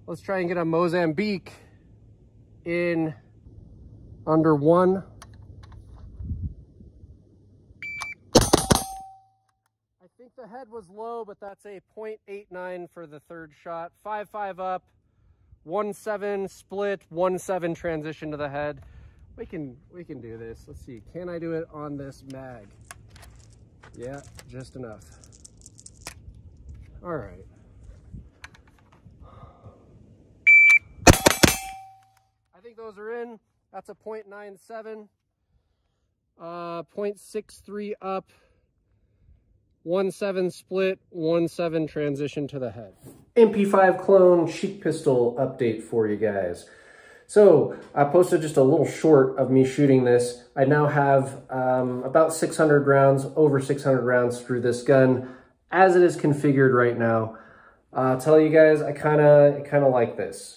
Let's try and get a Mozambique in under 1. I think the head was low, but that's a 0.89 for the third shot. 5.5 up, 1.7 split, 1.7 transition to the head. We can do this. Let's see. Can I do it on this mag? Yeah, just enough. All right. I think those are in. That's a 0.97. 0.63 up. 1.7 split, 1.7 transition to the head. MP5 clone cheek pistol update for you guys. So I posted just a little short of me shooting this. I now have about 600 rounds, over 600 rounds through this gun as it is configured right now. I'll tell you guys, I kind of like this.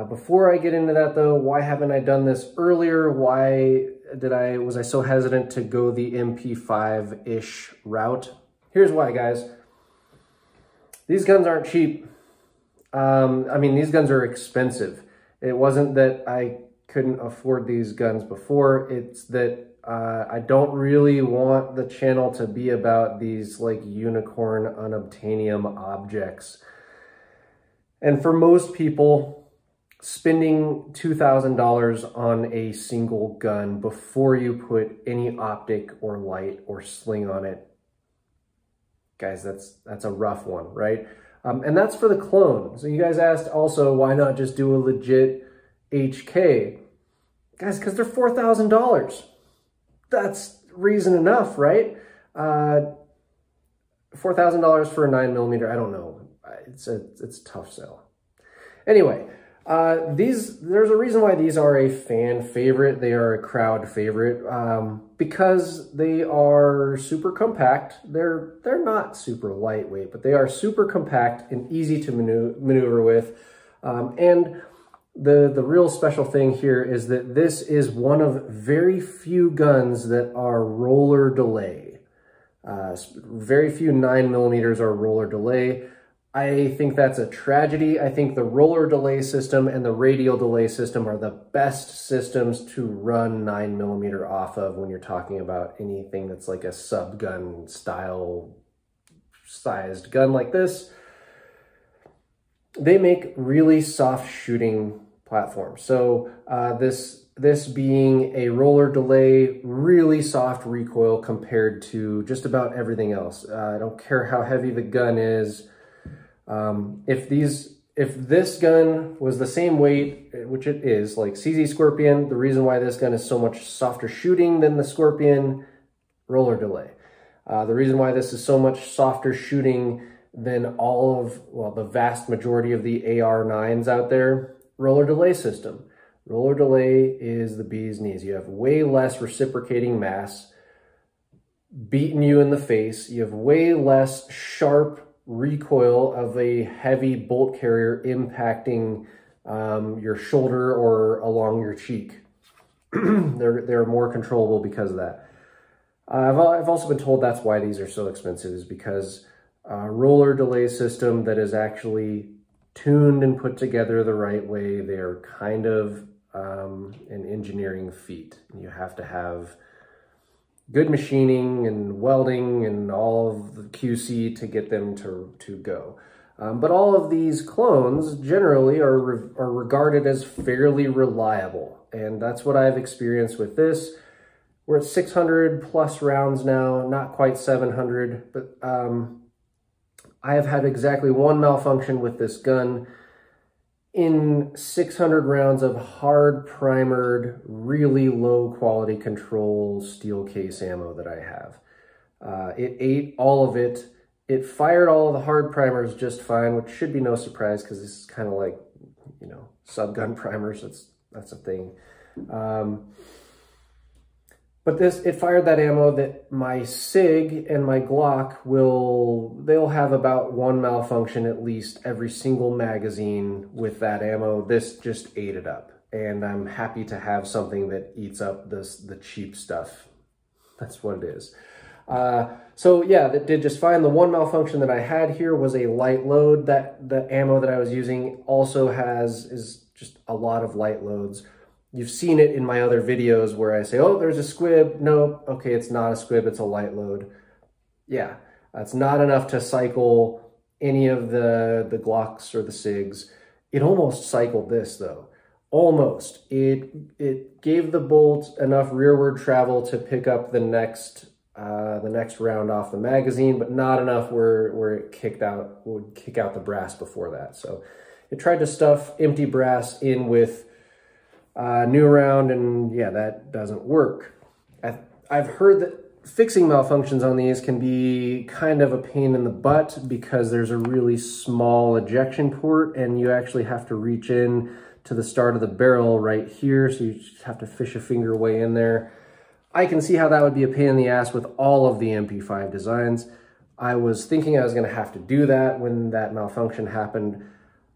Before I get into that though, why haven't I done this earlier? Why was I so hesitant to go the MP5-ish route? Here's why, guys. These guns aren't cheap. I mean, these guns are expensive. It wasn't that I couldn't afford these guns before. It's that I don't really want the channel to be about these like unicorn unobtainium objects. And for most people, spending $2,000 on a single gun before you put any optic or light or sling on it, guys, that's a rough one, right? And that's for the clone. So you guys asked also, why not just do a legit HK? Guys, because they're $4,000. That's reason enough, right? $4,000 for a 9mm, I don't know. It's a tough sell. Anyway, there's a reason why these are a fan favorite. They are a crowd favorite because they are super compact. They're not super lightweight, but they are super compact and easy to maneuver with. And the real special thing here is that this is one of very few guns that are roller delay. Very few 9mm are roller delay. I think that's a tragedy. I think the roller delay system and the radial delay system are the best systems to run 9mm off of when you're talking about anything that's like a sub-gun style sized gun like this. They make really soft shooting platforms. So this being a roller delay, really soft recoil compared to just about everything else. I don't care how heavy the gun is. If this gun was the same weight, which it is, like CZ Scorpion, the reason why this gun is so much softer shooting than the Scorpion, roller delay. The reason why this is so much softer shooting than all of, well, the vast majority of the AR9s out there, roller delay system. Roller delay is the bee's knees. You have way less reciprocating mass beating you in the face. You have way less sharp recoil of a heavy bolt carrier impacting your shoulder or along your cheek. They're more controllable because of that. I've also been told that's why these are so expensive, is because a roller delay system that is actually tuned and put together the right way, they are kind of an engineering feat. You have to have good machining and welding and all of the QC to get them to go. But all of these clones generally are regarded as fairly reliable. And that's what I've experienced with this. We're at 600 plus rounds now, not quite 700, but I have had exactly one malfunction with this gun in 600 rounds of hard primered, really low quality control steel case ammo that I have. It ate all of it. It fired all of the hard primers just fine, which should be no surprise because this is kind of like, you know, subgun primers. That's a thing. But it fired that ammo that my SIG and my Glock they'll have about one malfunction at least every single magazine with that ammo. This just ate it up. And I'm happy to have something that eats up the cheap stuff. That's what it is. So yeah, that did just fine. The one malfunction that I had here was a light load. That the ammo that I was using also is just a lot of light loads. You've seen it in my other videos where I say, oh, there's a squib. No, okay, it's not a squib, it's a light load. Yeah, that's not enough to cycle any of the Glocks or the SIGs. It almost cycled this though. Almost. It gave the bolt enough rearward travel to pick up the next round off the magazine, but not enough where it would kick out the brass before that. So it tried to stuff empty brass in with new round, and yeah, that doesn't work. I've heard that fixing malfunctions on these can be kind of a pain in the butt because there's a really small ejection port and you actually have to reach in to the start of the barrel right here, so you just have to fish a finger way in there. I can see how that would be a pain in the ass with all of the MP5 designs. I was thinking I was going to have to do that when that malfunction happened.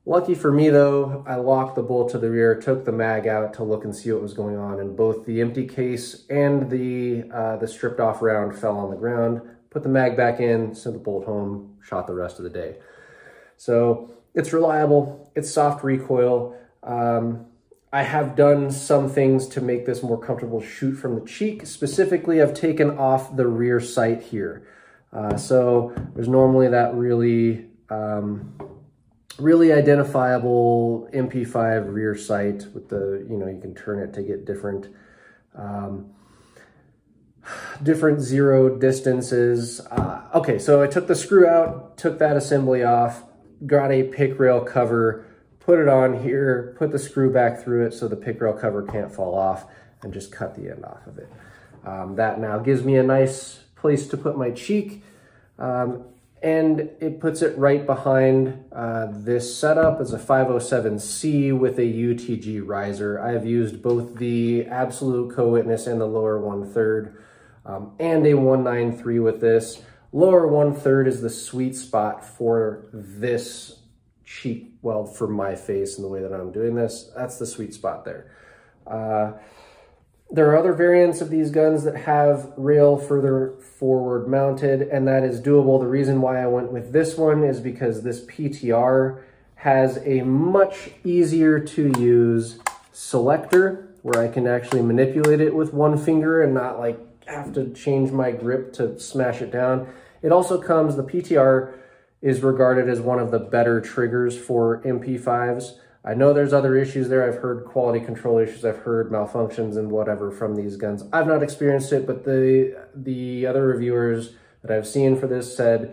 Lucky for me though, I locked the bolt to the rear, took the mag out to look and see what was going on, and both the empty case and the stripped off round fell on the ground. Put the mag back in, sent the bolt home, shot the rest of the day. So it's reliable, it's soft recoil. I have done some things to make this more comfortable to shoot from the cheek. Specifically, I've taken off the rear sight here. So there's normally that really identifiable MP5 rear sight with the, you can turn it to get different zero distances. Okay, so I took the screw out, took that assembly off, got a pick rail cover, put it on here, put the screw back through it so the pick rail cover can't fall off, and just cut the end off of it. That now gives me a nice place to put my cheek. And it puts it right behind this setup. It's a 507C with a UTG riser. I've used both the absolute co-witness and the lower 1/3 and a 193 with this. Lower 1/3 is the sweet spot for this cheek weld for my face and the way that I'm doing this. That's the sweet spot there. There are other variants of these guns that have rail further forward mounted, and that is doable. The reason why I went with this one is because this PTR has a much easier to use selector where I can actually manipulate it with one finger and not like have to change my grip to smash it down. It also comes, the PTR is regarded as one of the better triggers for MP5s. I know there's other issues there. I've heard quality control issues. I've heard malfunctions and whatever from these guns. I've not experienced it, but the other reviewers that I've seen for this said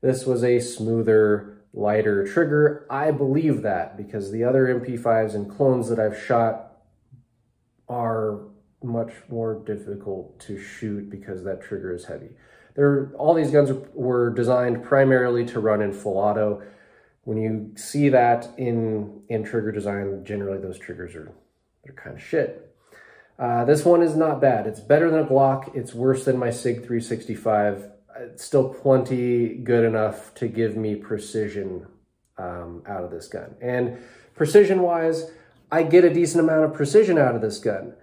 this was a smoother, lighter trigger. I believe that because the other MP5s and clones that I've shot are much more difficult to shoot because that trigger is heavy. All these guns were designed primarily to run in full auto. When you see that in trigger design, generally those triggers they're kind of shit. This one is not bad. It's better than a Glock. It's worse than my SIG 365. It's still plenty good enough to give me precision out of this gun. And precision-wise, I get a decent amount of precision out of this gun.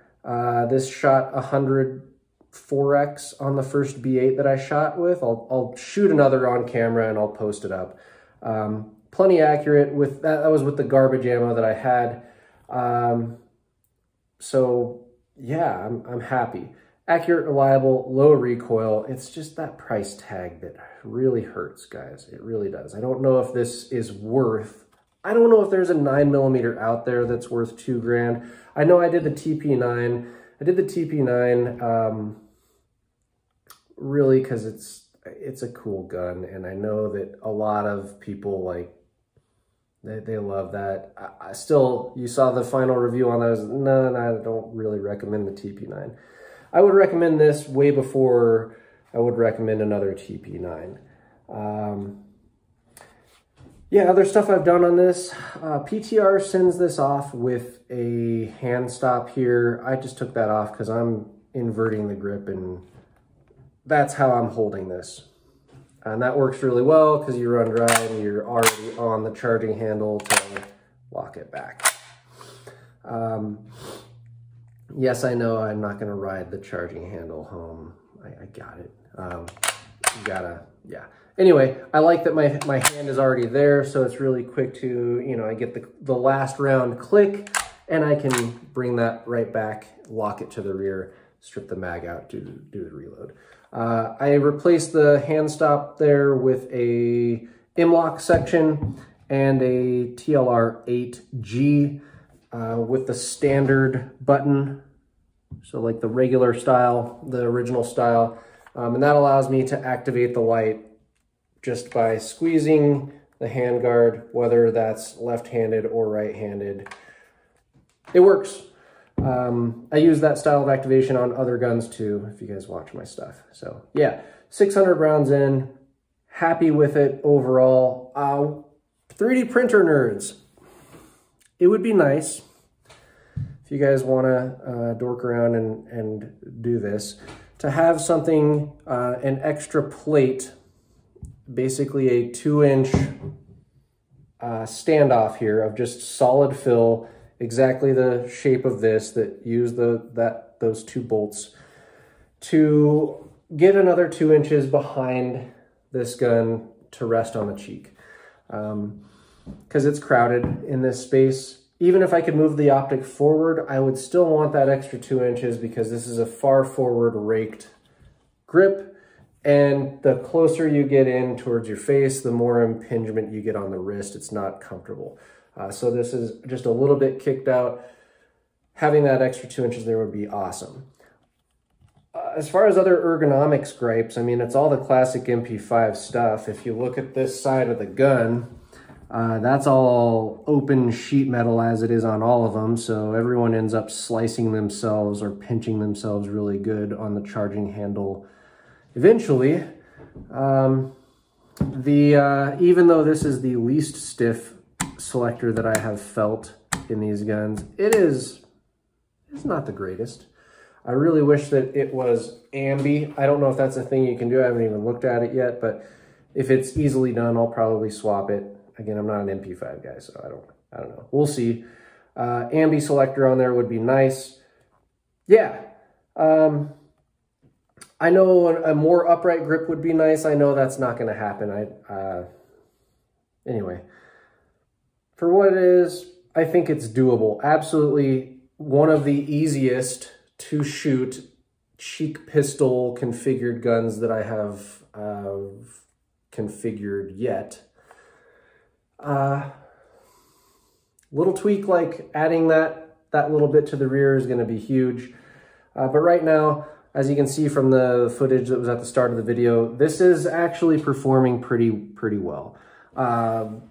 This shot 104x on the first B8 that I shot with. I'll shoot another on camera and I'll post it up. Plenty accurate with that. That was with the garbage ammo that I had. So yeah, I'm happy. Accurate, reliable, low recoil. It's just that price tag that really hurts, guys. It really does. I don't know if this is worth, I don't know if there's a 9mm out there that's worth $2 grand. I know I did the TP9. I did the TP9 really because it's a cool gun, and I know that a lot of people like they love that. I still, you saw the final review on those. No, I don't really recommend the TP9. I would recommend this way before I would recommend another TP9. Yeah, other stuff I've done on this. PTR sends this off with a hand stop here. I just took that off because I'm inverting the grip, and that's how I'm holding this. And that works really well because you run dry and you're already on the charging handle to lock it back. Yes, I know I'm not going to ride the charging handle home. I got it. Yeah. Anyway, I like that my hand is already there, so it's really quick to, you know, I get the last round click, and I can bring that right back, lock it to the rear, strip the mag out, do the reload. I replaced the hand stop there with a M-LOK section and a TLR 8G with the standard button, so like the regular style, the original style, and that allows me to activate the light just by squeezing the handguard, whether that's left-handed or right-handed. It works. I use that style of activation on other guns too, if you guys watch my stuff. So yeah, 600 rounds in, happy with it overall. 3D printer nerds, it would be nice if you guys want to dork around and do this, to have something, an extra plate, basically a 2-inch standoff here of just solid fill, exactly the shape of this, that use those 2 bolts to get another 2 inches behind this gun to rest on the cheek. Because it's crowded in this space. Even if I could move the optic forward, I would still want that extra 2 inches because this is a far forward raked grip. And the closer you get in towards your face, the more impingement you get on the wrist. It's not comfortable. So this is just a little bit kicked out. Having that extra 2 inches there would be awesome. As far as other ergonomics gripes, I mean, it's all the classic MP5 stuff. If you look at this side of the gun, that's all open sheet metal as it is on all of them. So everyone ends up slicing themselves or pinching themselves really good on the charging handle eventually. Even though this is the least stiff selector that I have felt in these guns, it's not the greatest. I really wish that it was ambi. I don't know if that's a thing you can do. I haven't even looked at it yet, but if it's easily done, I'll probably swap it. Again, I'm not an MP5 guy, so I don't know. We'll see. Ambi selector on there would be nice. Yeah. I know a more upright grip would be nice. I know that's not going to happen. Anyway, for what it is, I think it's doable. Absolutely one of the easiest to shoot cheek pistol configured guns that I have configured yet. Little tweak like adding that little bit to the rear is going to be huge. But right now, as you can see from the footage that was at the start of the video, this is actually performing pretty well.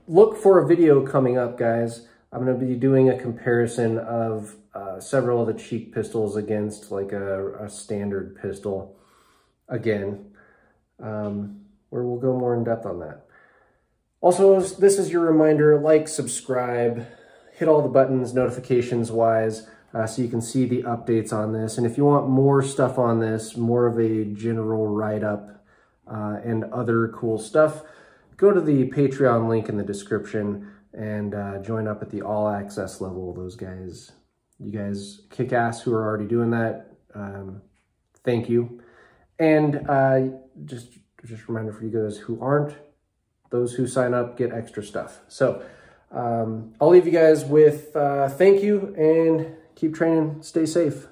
Look for a video coming up, guys. I'm going to be doing a comparison of several of the cheek pistols against like a standard pistol again, where we'll go more in depth on that. Also, this is your reminder, like, subscribe, hit all the buttons notifications wise, so you can see the updates on this. And if you want more stuff on this, more of a general write-up and other cool stuff, go to the Patreon link in the description and join up at the all access level. Those guys, you guys kick ass who are already doing that. Thank you. And just a reminder for you guys who aren't, those who sign up get extra stuff. So I'll leave you guys with thank you and keep training, stay safe.